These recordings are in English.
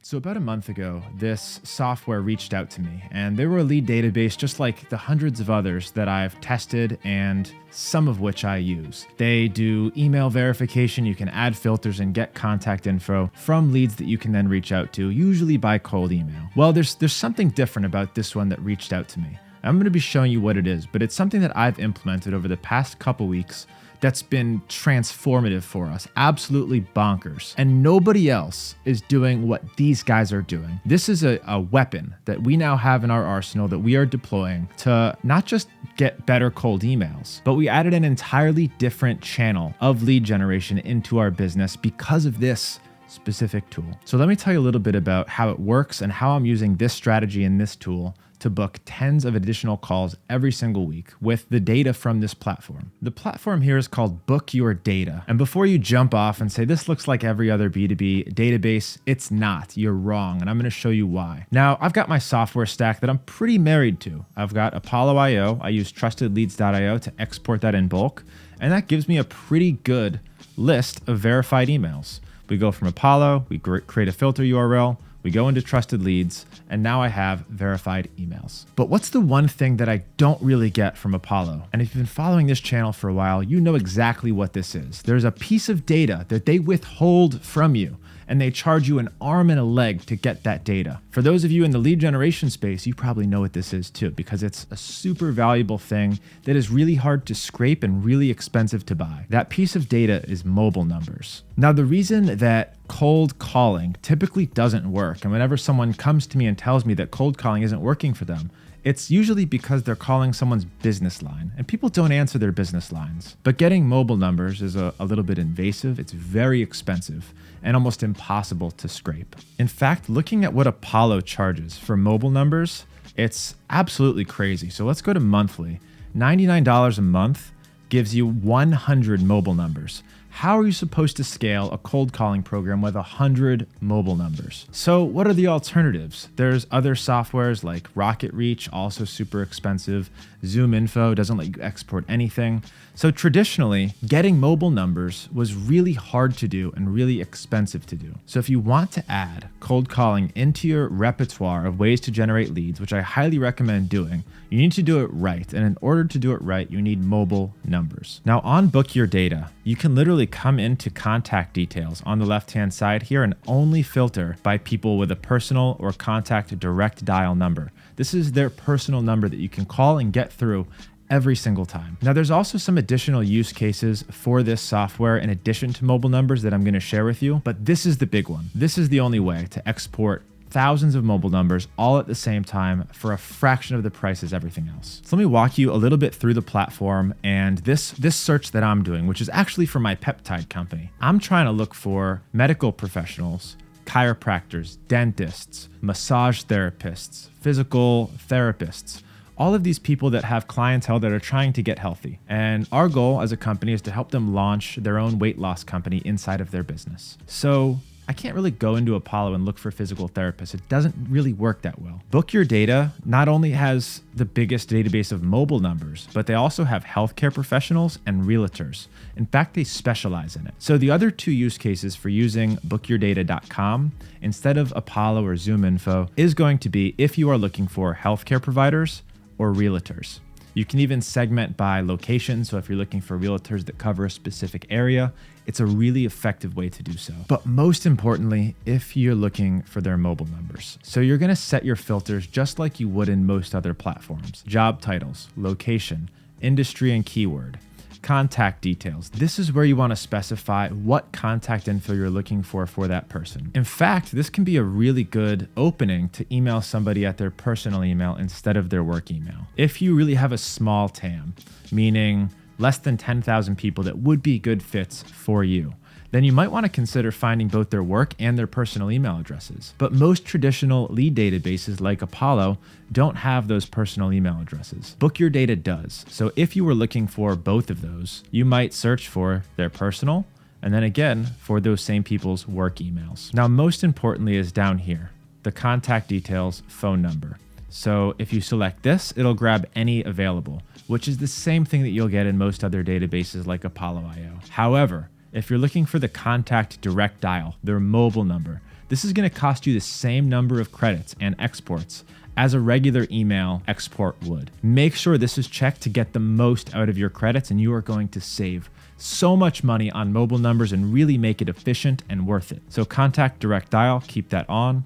So about a month ago, this software reached out to me, and they were a lead database just like the hundreds of others that I've tested and some of which I use. They do email verification. You can add filters and get contact info from leads that you can then reach out to, usually by cold email. Well, there's something different about this one that reached out to me. I'm going to be showing you what it is, but it's something that I've implemented over the past couple weeks that's been transformative for us, absolutely bonkers. And nobody else is doing what these guys are doing. This is a weapon that we now have in our arsenal that we are deploying to not just get better cold emails, but we added an entirely different channel of lead generation into our business because of this specific tool. So let me tell you a little bit about how it works and how I'm using this strategy and this tool to book tens of additional calls every single week with the data from this platform. The platform here is called Bookyourdata. And before you jump off and say, this looks like every other B2B database, it's not. You're wrong. And I'm going to show you why. Now, I've got my software stack that I'm pretty married to. I've got Apollo.io. I use trustedleads.io to export that in bulk. And that gives me a pretty good list of verified emails. We go from Apollo, we create a filter URL, we go into trusted leads, and now I have verified emails. But what's the one thing that I don't really get from Apollo? And if you've been following this channel for a while, you know exactly what this is. There's a piece of data that they withhold from you, and they charge you an arm and a leg to get that data. For those of you in the lead generation space, you probably know what this is too, because it's a super valuable thing that is really hard to scrape and really expensive to buy. That piece of data is mobile numbers. Now, the reason that cold calling typically doesn't work, and whenever someone comes to me and tells me that cold calling isn't working for them, it's usually because they're calling someone's business line, and people don't answer their business lines. But getting mobile numbers is a little bit invasive, it's very expensive, and almost impossible to scrape. In fact, looking at what Apollo charges for mobile numbers, it's absolutely crazy. So let's go to monthly. $99 a month gives you 100 mobile numbers. How are you supposed to scale a cold calling program with 100 mobile numbers? So what are the alternatives? There's other softwares like Rocketreach, also super expensive. ZoomInfo doesn't let you export anything. So traditionally, getting mobile numbers was really hard to do and really expensive to do. So if you want to add cold calling into your repertoire of ways to generate leads, which I highly recommend doing, you need to do it right. And in order to do it right, you need mobile numbers. Now on Bookyourdata, you can literally come into contact details on the left-hand side here and only filter by people with a personal or contact direct dial number. This is their personal number that you can call and get through every single time. Now, there's also some additional use cases for this software in addition to mobile numbers that I'm going to share with you, but this is the big one. This is the only way to export thousands of mobile numbers all at the same time for a fraction of the price as everything else. So let me walk you a little bit through the platform and this search that I'm doing, which is actually for my peptide company. I'm trying to look for medical professionals, chiropractors, dentists, massage therapists, physical therapists, all of these people that have clientele that are trying to get healthy. And our goal as a company is to help them launch their own weight loss company inside of their business. So I can't really go into Apollo and look for physical therapists. It doesn't really work that well. Bookyourdata not only has the biggest database of mobile numbers, but they also have healthcare professionals and realtors. In fact, they specialize in it. So the other two use cases for using bookyourdata.com instead of Apollo or ZoomInfo is going to be if you are looking for healthcare providers or realtors. You can even segment by location. So if you're looking for realtors that cover a specific area, it's a really effective way to do so. But most importantly, if you're looking for their mobile numbers. So you're going to set your filters just like you would in most other platforms. Job titles, location, industry and keyword, contact details. This is where you want to specify what contact info you're looking for that person. In fact, this can be a really good opening to email somebody at their personal email instead of their work email. If you really have a small TAM, meaning less than 10,000 people that would be good fits for you, then you might want to consider finding both their work and their personal email addresses. But most traditional lead databases like Apollo don't have those personal email addresses. Bookyourdata does. So if you were looking for both of those, you might search for their personal and then again for those same people's work emails. Now, most importantly is down here, the contact details phone number. So if you select this, it'll grab any available, which is the same thing that you'll get in most other databases like Apollo.io. However, if you're looking for the contact direct dial, their mobile number, this is going to cost you the same number of credits and exports as a regular email export would. Make sure this is checked to get the most out of your credits, and you are going to save so much money on mobile numbers and really make it efficient and worth it. So contact direct dial, keep that on.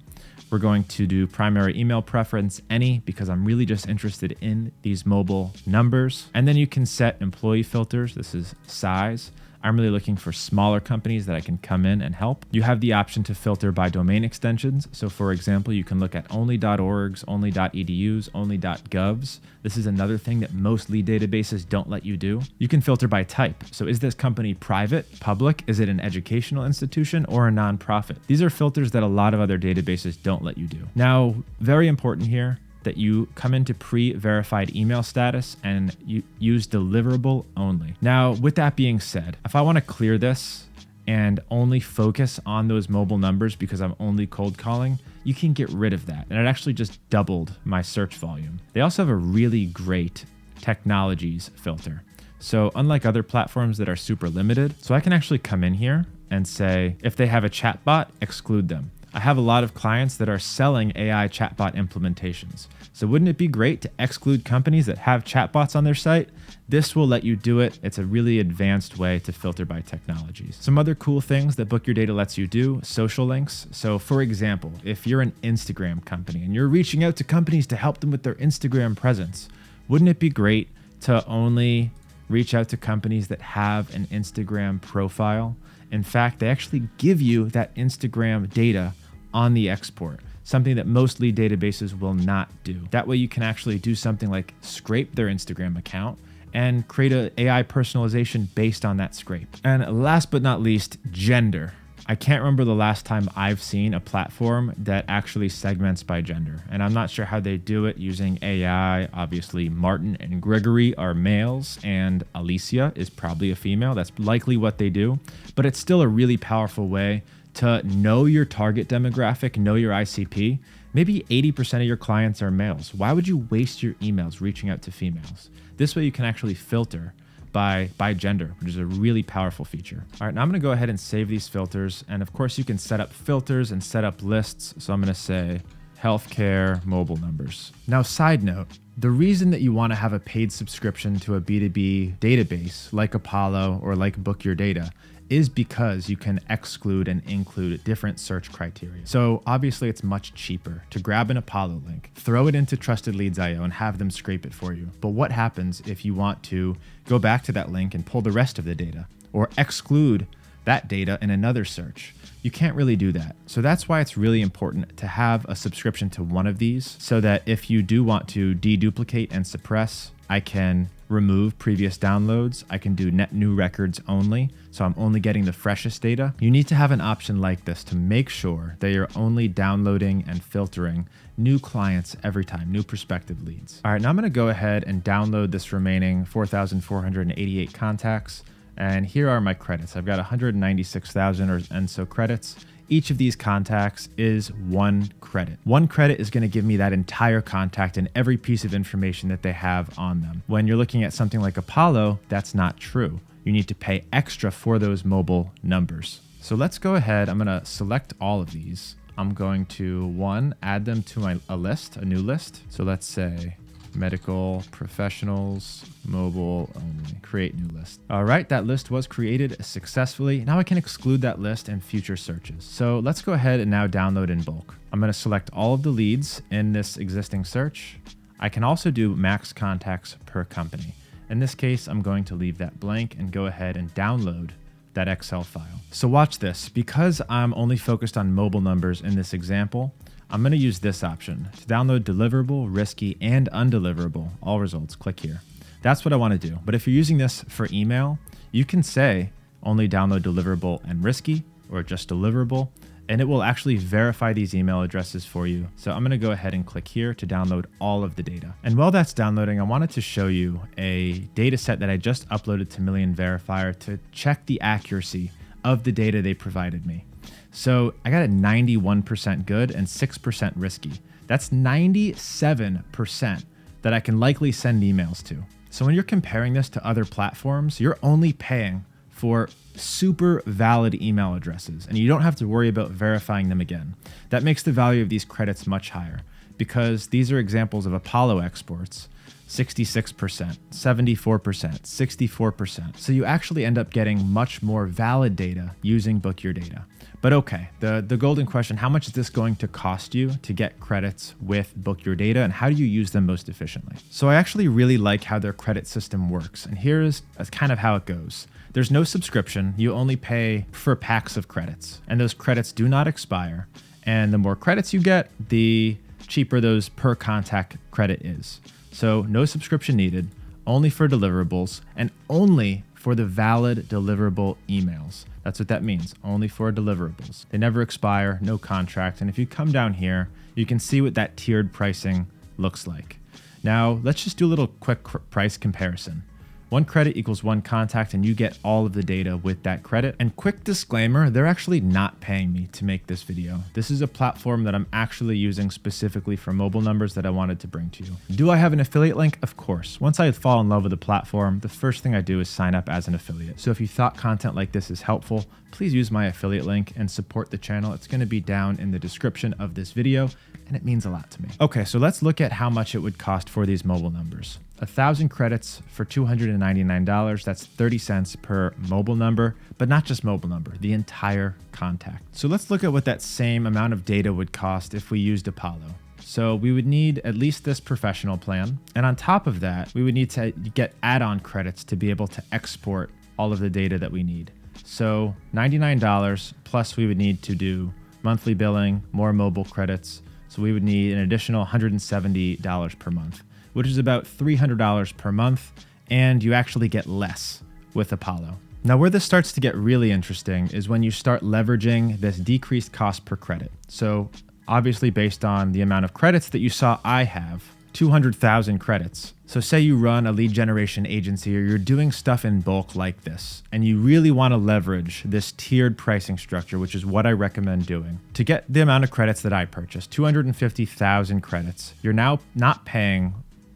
We're going to do primary email preference any because I'm really just interested in these mobile numbers. And then you can set employee filters. This is size. I'm really looking for smaller companies that I can come in and help. You have the option to filter by domain extensions. So for example, you can look at only .orgs, only .edus, only .govs. This is another thing that most lead databases don't let you do. You can filter by type. So is this company private, public? Is it an educational institution or a nonprofit? These are filters that a lot of other databases don't let you do. Now, very important here, that you come into pre-verified email status and you use deliverable only. Now, with that being said, if I want to clear this and only focus on those mobile numbers because I'm only cold calling, you can get rid of that. And it actually just doubled my search volume. They also have a really great technologies filter. So unlike other platforms that are super limited, so I can actually come in here and say, if they have a chatbot, exclude them. I have a lot of clients that are selling AI chatbot implementations. So wouldn't it be great to exclude companies that have chatbots on their site? This will let you do it. It's a really advanced way to filter by technologies. Some other cool things that Bookyourdata lets you do, social links. So for example, if you're an Instagram company and you're reaching out to companies to help them with their Instagram presence, wouldn't it be great to only reach out to companies that have an Instagram profile? In fact, they actually give you that Instagram data on the export, something that most lead databases will not do. That way you can actually do something like scrape their Instagram account and create an AI personalization based on that scrape. And last but not least, gender. I can't remember the last time I've seen a platform that actually segments by gender. And I'm not sure how they do it using AI. Obviously, Martin and Gregory are males and Alicia is probably a female. That's likely what they do, but it's still a really powerful way to know your target demographic, know your ICP. Maybe 80% of your clients are males. Why would you waste your emails reaching out to females? This way you can actually filter by gender, which is a really powerful feature. All right, now I'm gonna go ahead and save these filters. And of course you can set up filters and set up lists. So I'm gonna say healthcare mobile numbers. Now, side note, the reason that you wanna have a paid subscription to a B2B database like Apollo or like Bookyourdata is because you can exclude and include different search criteria. So obviously it's much cheaper to grab an Apollo link, throw it into Trusted Leads.io and have them scrape it for you. But what happens if you want to go back to that link and pull the rest of the data or exclude that data in another search? You can't really do that. So that's why it's really important to have a subscription to one of these so that if you do want to deduplicate and suppress, I can remove previous downloads. I can do net new records only. So I'm only getting the freshest data. You need to have an option like this to make sure that you're only downloading and filtering new clients every time, new prospective leads. All right, now I'm gonna go ahead and download this remaining 4,488 contacts. And here are my credits. I've got 196,000 and so credits. Each of these contacts is 1 credit. 1 credit is going to give me that entire contact and every piece of information that they have on them. When you're looking at something like Apollo, that's not true. You need to pay extra for those mobile numbers. So let's go ahead. I'm going to select all of these. I'm going to add them to a list, a new list. So let's say medical professionals, mobile only, create new list. All right, that list was created successfully. Now I can exclude that list in future searches. So let's go ahead and now download in bulk. I'm gonna select all of the leads in this existing search. I can also do max contacts per company. In this case, I'm going to leave that blank and go ahead and download that Excel file. So watch this, because I'm only focused on mobile numbers in this example, I'm going to use this option to download deliverable, risky, and undeliverable. All results, click here. That's what I want to do. But if you're using this for email, you can say only download deliverable and risky, or just deliverable, and it will actually verify these email addresses for you. So I'm going to go ahead and click here to download all of the data. And while that's downloading, I wanted to show you a data set that I just uploaded to Million Verifier to check the accuracy of the data they provided me. So I got a 91% good and 6% risky. That's 97% that I can likely send emails to. So when you're comparing this to other platforms, you're only paying for super valid email addresses, and you don't have to worry about verifying them again. That makes the value of these credits much higher because these are examples of Apollo exports. 66%, 74%, 64%. So you actually end up getting much more valid data using Bookyourdata. But okay, the golden question, how much is this going to cost you to get credits with Bookyourdata, and how do you use them most efficiently? So I actually really like how their credit system works, and here's kind of how it goes. There's no subscription, you only pay for packs of credits, and those credits do not expire. And the more credits you get, the cheaper those per contact credit is. So no subscription needed, only for deliverables, and only for the valid deliverable emails. That's what that means, only for deliverables. They never expire, no contract, and if you come down here, you can see what that tiered pricing looks like. Now, let's just do a little quick price comparison. 1 credit equals 1 contact, and you get all of the data with that credit. And quick disclaimer, they're actually not paying me to make this video. This is a platform that I'm actually using specifically for mobile numbers that I wanted to bring to you. Do I have an affiliate link? Of course. Once I fall in love with the platform, the first thing I do is sign up as an affiliate. So if you thought content like this is helpful, please use my affiliate link and support the channel. It's going to be down in the description of this video, and it means a lot to me. Okay, so let's look at how much it would cost for these mobile numbers. 1,000 credits for $299. That's 30 cents per mobile number, but not just mobile number, the entire contact. So let's look at what that same amount of data would cost if we used Apollo. So we would need at least this professional plan. And on top of that, we would need to get add-on credits to be able to export all of the data that we need. So $99 plus we would need to do monthly billing, more mobile credits. So we would need an additional $170 per month, which is about $300 per month, and you actually get less with Apollo. Now, where this starts to get really interesting is when you start leveraging this decreased cost per credit. So obviously based on the amount of credits that you saw I have, 200,000 credits. So say you run a lead generation agency or you're doing stuff in bulk like this, and you really want to leverage this tiered pricing structure, which is what I recommend doing. To get the amount of credits that I purchased, 250,000 credits, you're now not paying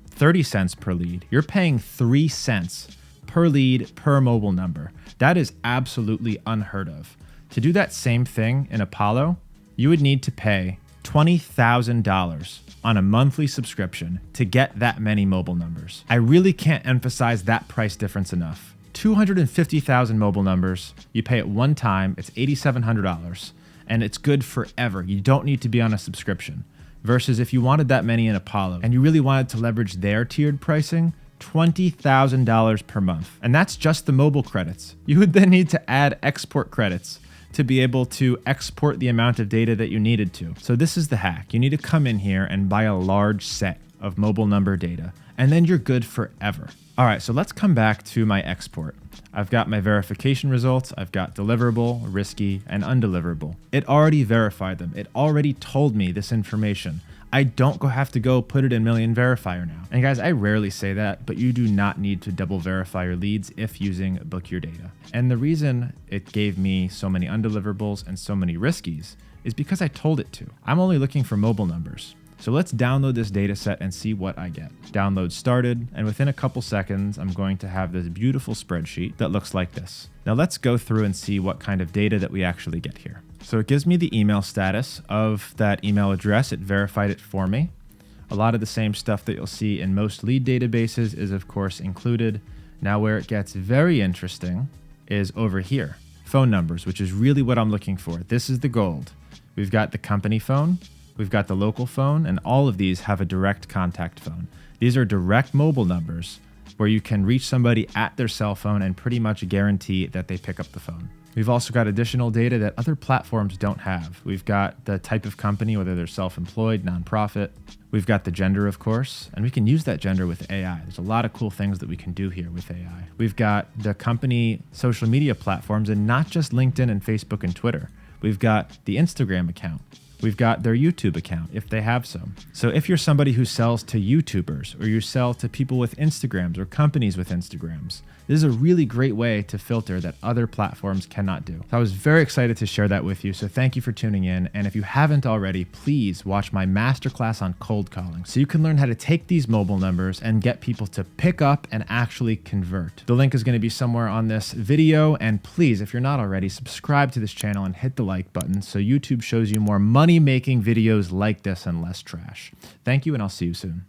30 cents per lead. You're paying 3 cents per lead per mobile number. That is absolutely unheard of. To do that same thing in Apollo, you would need to pay $20,000 on a monthly subscription to get that many mobile numbers. I really can't emphasize that price difference enough. 250,000 mobile numbers, you pay it one time, it's $8,700, and it's good forever. You don't need to be on a subscription. Versus if you wanted that many in Apollo and you really wanted to leverage their tiered pricing, $20,000 per month. And that's just the mobile credits. You would then need to add export credits to be able to export the amount of data that you needed to. So this is the hack. You need to come in here and buy a large set of mobile number data, and then you're good forever. All right, so let's come back to my export. I've got my verification results. I've got deliverable, risky, and undeliverable. It already verified them. It already told me this information. I don't have to go put it in Million Verifier now. And guys, I rarely say that, but you do not need to double verify your leads if using Bookyourdata. And the reason it gave me so many undeliverables and so many riskies is because I told it to. I'm only looking for mobile numbers. So let's download this data set and see what I get. Download started, and within a couple seconds, I'm going to have this beautiful spreadsheet that looks like this. Now let's go through and see what kind of data that we actually get here. So it gives me the email status of that email address. It verified it for me. A lot of the same stuff that you'll see in most lead databases is of course included. Now where it gets very interesting is over here, phone numbers, which is really what I'm looking for. This is the gold. We've got the company phone, we've got the local phone, and all of these have a direct contact phone. These are direct mobile numbers where you can reach somebody at their cell phone and pretty much guarantee that they pick up the phone. We've also got additional data that other platforms don't have. We've got the type of company, whether they're self-employed, nonprofit. We've got the gender, of course, and we can use that gender with AI. There's a lot of cool things that we can do here with AI. We've got the company social media platforms, and not just LinkedIn and Facebook and Twitter. We've got the Instagram account. We've got their YouTube account, if they have some. So if you're somebody who sells to YouTubers, or you sell to people with Instagrams or companies with Instagrams, this is a really great way to filter that other platforms cannot do. So I was very excited to share that with you, so thank you for tuning in. And if you haven't already, please watch my masterclass on cold calling so you can learn how to take these mobile numbers and get people to pick up and actually convert. The link is going to be somewhere on this video, and please, if you're not already, subscribe to this channel and hit the like button so YouTube shows you more money-making videos like this and less trash. Thank you, and I'll see you soon.